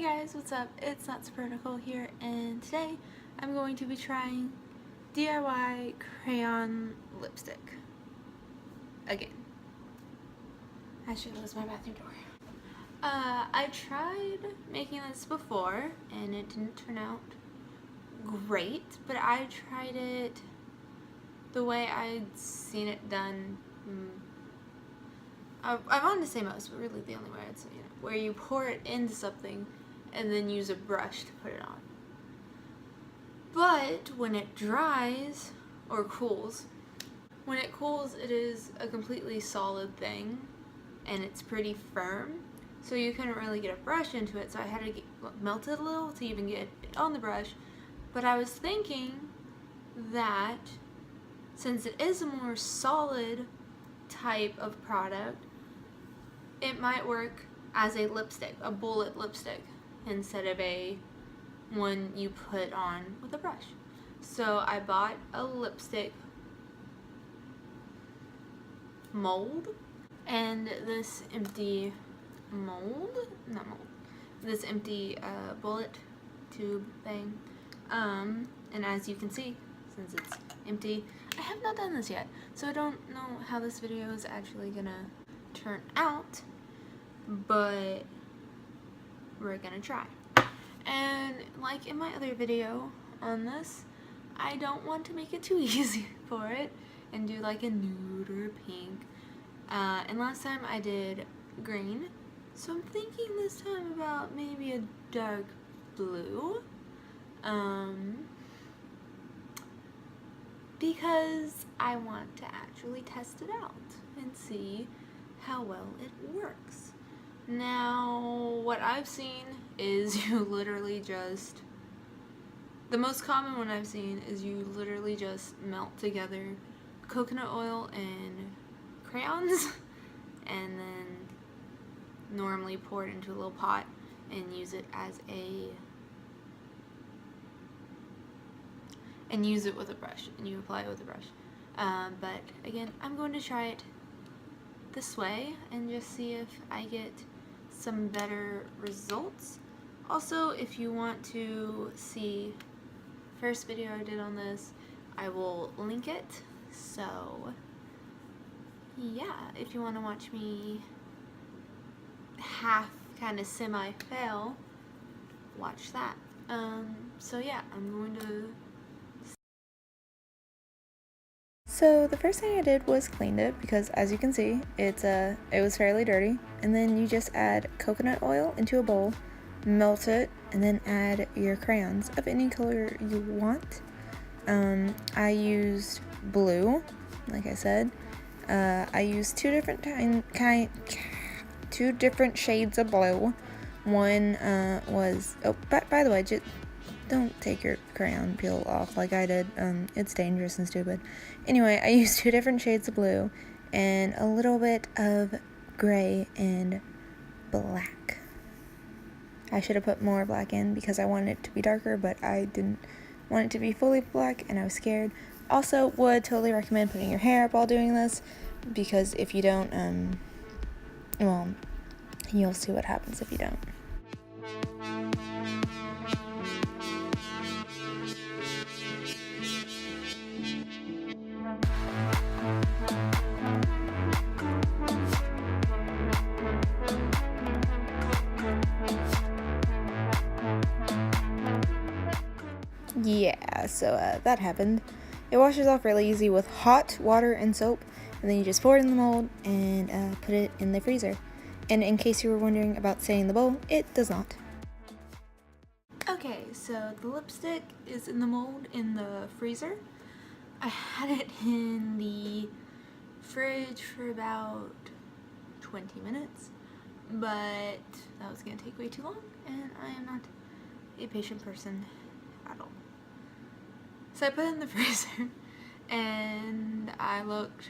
guys, what's up? It's Not So Vertical here, and today I'm going to be trying DIY crayon lipstick again. I should close my bathroom door. I tried making this before and it didn't turn out great, but I tried it the way I'd seen it done. I wanted to say most, but really the only way I'd say it, where you pour it into something and then use a brush to put it on. But when it dries, or cools, when it cools it is a completely solid thing and it's pretty firm, so you couldn't really get a brush into it, so I had to melt it a little to even get it on the brush. But I was thinking that since it is a more solid type of product, it might work as a lipstick, a bullet lipstick, instead of a one you put on with a brush. So I bought a lipstick mold, and this empty this empty bullet tube thing, and as you can see, since it's empty, I have not done this yet, so I don't know how this video is actually gonna turn out, but we're gonna try. And like in my other video on this, I don't want to make it too easy for it and do like a nude or a pink, and last time I did green, so I'm thinking this time about maybe a dark blue, because I want to actually test it out and see how well it works. Now, what I've seen is you literally just, the most common one I've seen is you literally just melt together coconut oil and crayons and then normally pour it into a little pot and use it as and use it with a brush, and you apply it with a brush. But again, I'm going to try it this way and just see if I get some better results. Also, if you want to see first video I did on this, I will link it. So yeah, if you want to watch me half kind of semi fail, watch that. So yeah, I'm going to. So the first thing I did was cleaned it, because as you can see, it was fairly dirty. And then you just add coconut oil into a bowl, melt it, and then add your crayons of any color you want. I used blue, like I said. I used two different shades of blue. One was, oh, by the way, just don't take your crayon peel off like I did. It's dangerous and stupid. Anyway, I used two different shades of blue and a little bit of gray and black. I should have put more black in because I wanted it to be darker, but I didn't want it to be fully black and I was scared. Also, would totally recommend putting your hair up while doing this, because if you don't, well, you'll see what happens if you don't. Yeah, so that happened. It washes off really easy with hot water and soap, and then you just pour it in the mold and put it in the freezer. And in case you were wondering about setting the bowl, it does not. Okay, so the lipstick is in the mold in the freezer. I had it in the fridge for about 20 minutes, but that was going to take way too long, and I am not a patient person at all. So I put it in the freezer, and I looked,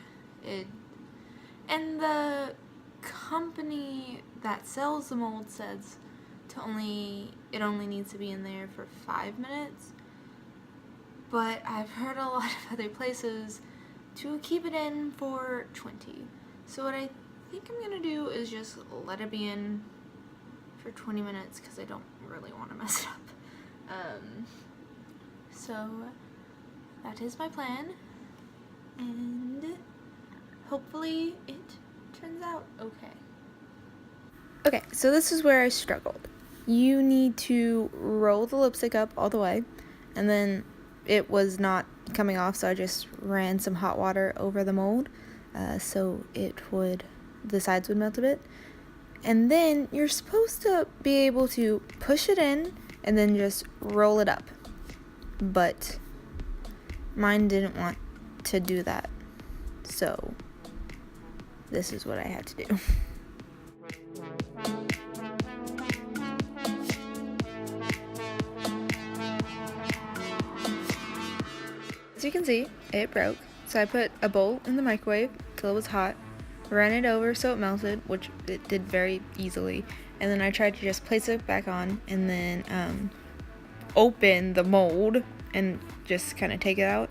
and the company that sells the mold says it only needs to be in there for 5 minutes, but I've heard a lot of other places to keep it in for 20. So what I think I'm gonna do is just let it be in for 20 minutes because I don't really want to mess it up. So that is my plan, and hopefully it turns out okay. Okay, so this is where I struggled. You need to roll the lipstick up all the way, and then it was not coming off, so I just ran some hot water over the mold so the sides would melt a bit. And then you're supposed to be able to push it in and then just roll it up. But mine didn't want to do that. So this is what I had to do. As you can see, it broke. So I put a bowl in the microwave till it was hot, ran it over so it melted, which it did very easily, and then I tried to just place it back on and then open the mold and just kind of take it out.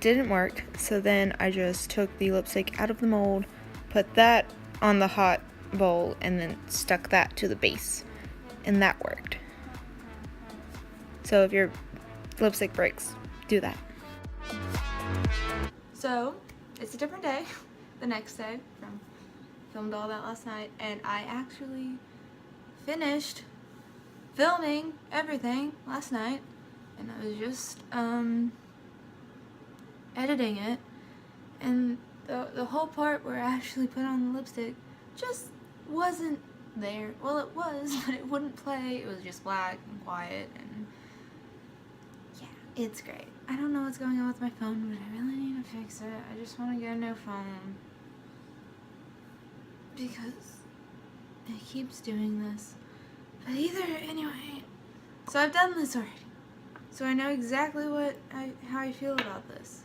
Didn't work, so then I just took the lipstick out of the mold, put that on the hot bowl, and then stuck that to the base, and that worked. So if your lipstick breaks, do that. So it's a different day, the next day. Filmed all that last night, and I actually finished filming everything last night, and I was just editing it, and the whole part where I actually put on the lipstick just wasn't there. Well, it was, but it wouldn't play. It was just black and quiet, and yeah, it's great. I don't know what's going on with my phone, but I really need to fix it. I just want to get a new phone because it keeps doing this. But anyway, so I've done this already. So I know exactly how I feel about this.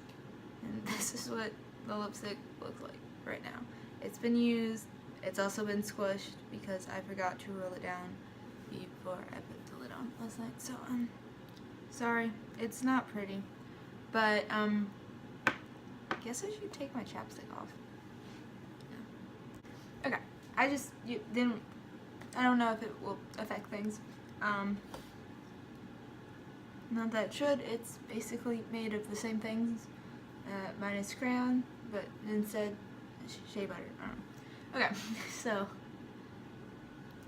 And this is what the lipstick looks like right now. It's been used. It's also been squished because I forgot to roll it down before I put the lid on last night. So, sorry. It's not pretty. But, I guess I should take my chapstick off. Yeah. Okay. I don't know if it will affect things. Not that it should. It's basically made of the same things, minus Crayon, but instead shea butter. I don't know. Okay, so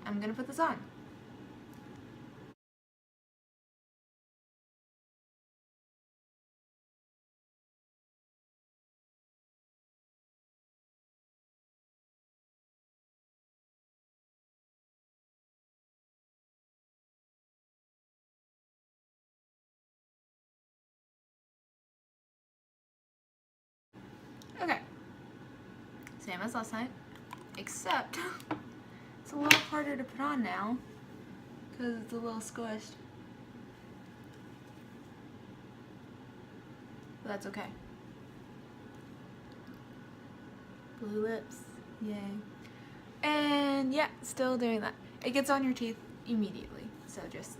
I'm gonna put this on. Okay, same as last night, except it's a little harder to put on now because it's a little squished. But that's okay. Blue lips, yay. And yeah, still doing that. It gets on your teeth immediately, so just,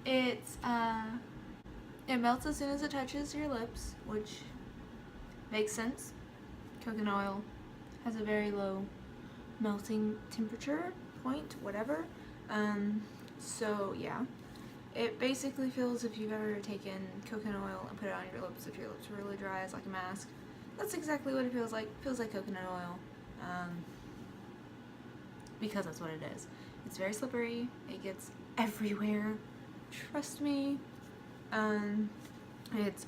it melts as soon as it touches your lips, which makes sense. Coconut oil has a very low melting temperature point, whatever. So yeah, it basically feels, if you've ever taken coconut oil and put it on your lips, if your lips are really dry, as like a mask. That's exactly what it feels like. It feels like coconut oil, because that's what it is. It's very slippery. It gets everywhere. Trust me. It's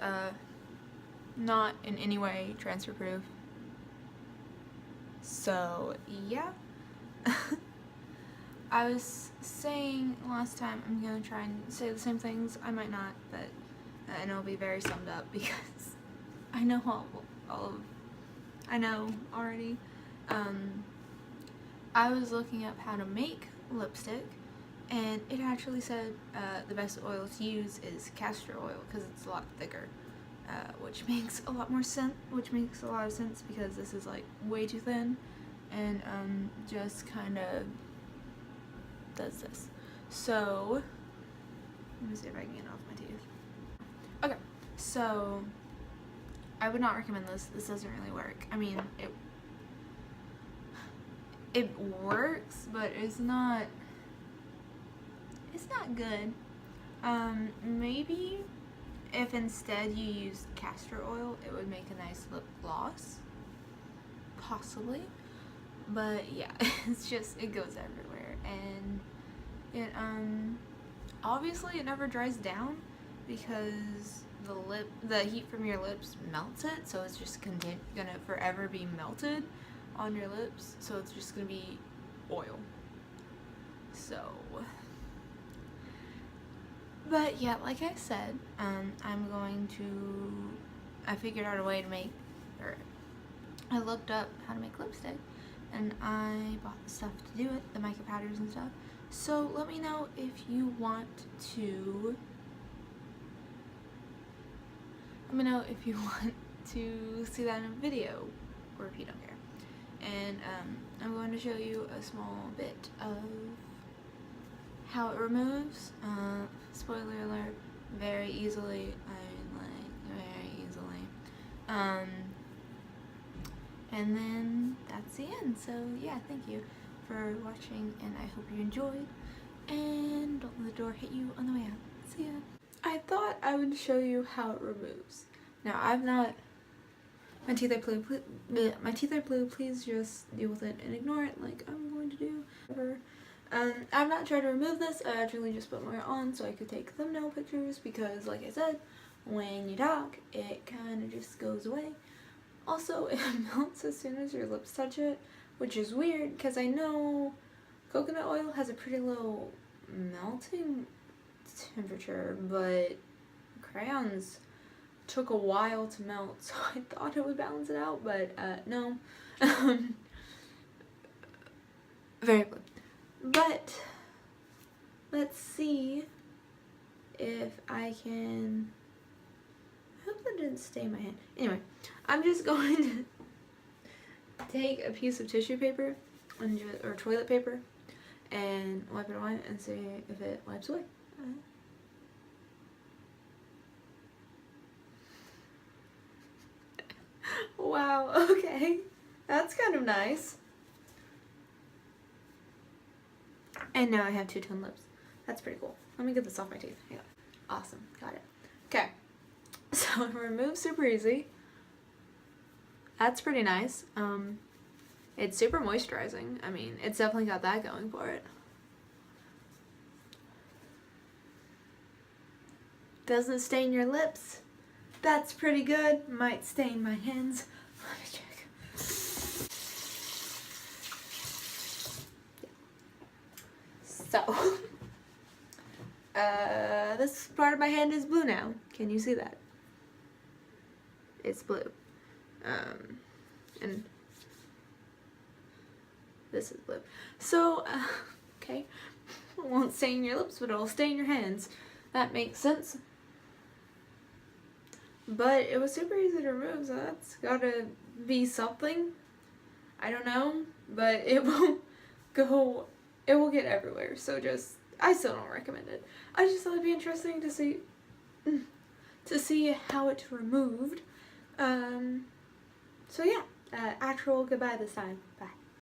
not in any way transfer proof. So yeah. I was saying last time I'm gonna try and say the same things. I might not, but and it'll be very summed up because I know I know already. I was looking up how to make lipstick, and it actually said the best oil to use is castor oil because it's a lot thicker, which makes a lot more sense. Which makes a lot of sense because this is like way too thin, and just kind of does this. So let me see if I can get it off my teeth. Okay, so I would not recommend this. This doesn't really work. I mean, it works, but it's not good. Maybe if instead you used castor oil, it would make a nice lip gloss. Possibly. But yeah, it's just, it goes everywhere. And it, obviously it never dries down because the heat from your lips melts it. So it's just gonna forever be melted on your lips. So it's just gonna be oil. So, but yeah, like I said, I figured out a way to make, or I looked up how to make lipstick, and I bought the stuff to do it, the mica powders and stuff. So let me know if you want to, see that in a video, or if you don't care. And I'm going to show you a small bit of how it removes. Spoiler alert, very easily. Very easily. And then that's the end. So yeah, thank you for watching, and I hope you enjoyed. And don't let the door hit you on the way out. See ya. I thought I would show you how it removes. Now my teeth are blue, please just deal with it and ignore it like I'm going to do. I've not tried to remove this, I actually just put more on so I could take thumbnail pictures because, like I said, when you talk, it kind of just goes away. Also, it melts as soon as your lips touch it, which is weird because I know coconut oil has a pretty low melting temperature, but crayons took a while to melt, so I thought it would balance it out, but no. Very blue. But let's see if I can. I hope that didn't stain my hand. Anyway, I'm just going to take a piece of tissue paper or toilet paper and wipe it away and see if it wipes away. Wow, okay. That's kind of nice. And now I have two-tone lips. That's pretty cool. Let me get this off my teeth. Hang on. Awesome. Got it. Okay. So it removes super easy. That's pretty nice. It's super moisturizing. I mean, it's definitely got that going for it. Doesn't stain your lips. That's pretty good. Might stain my hands. Let me check. So, this part of my hand is blue now. Can you see that? It's blue. And this is blue. So, okay. It won't stain your lips, but it'll stain your hands. That makes sense. But it was super easy to remove, so that's gotta be something. I don't know, but it will get everywhere, so I still don't recommend it. I just thought it'd be interesting to see how it's removed. So yeah, actual goodbye this time.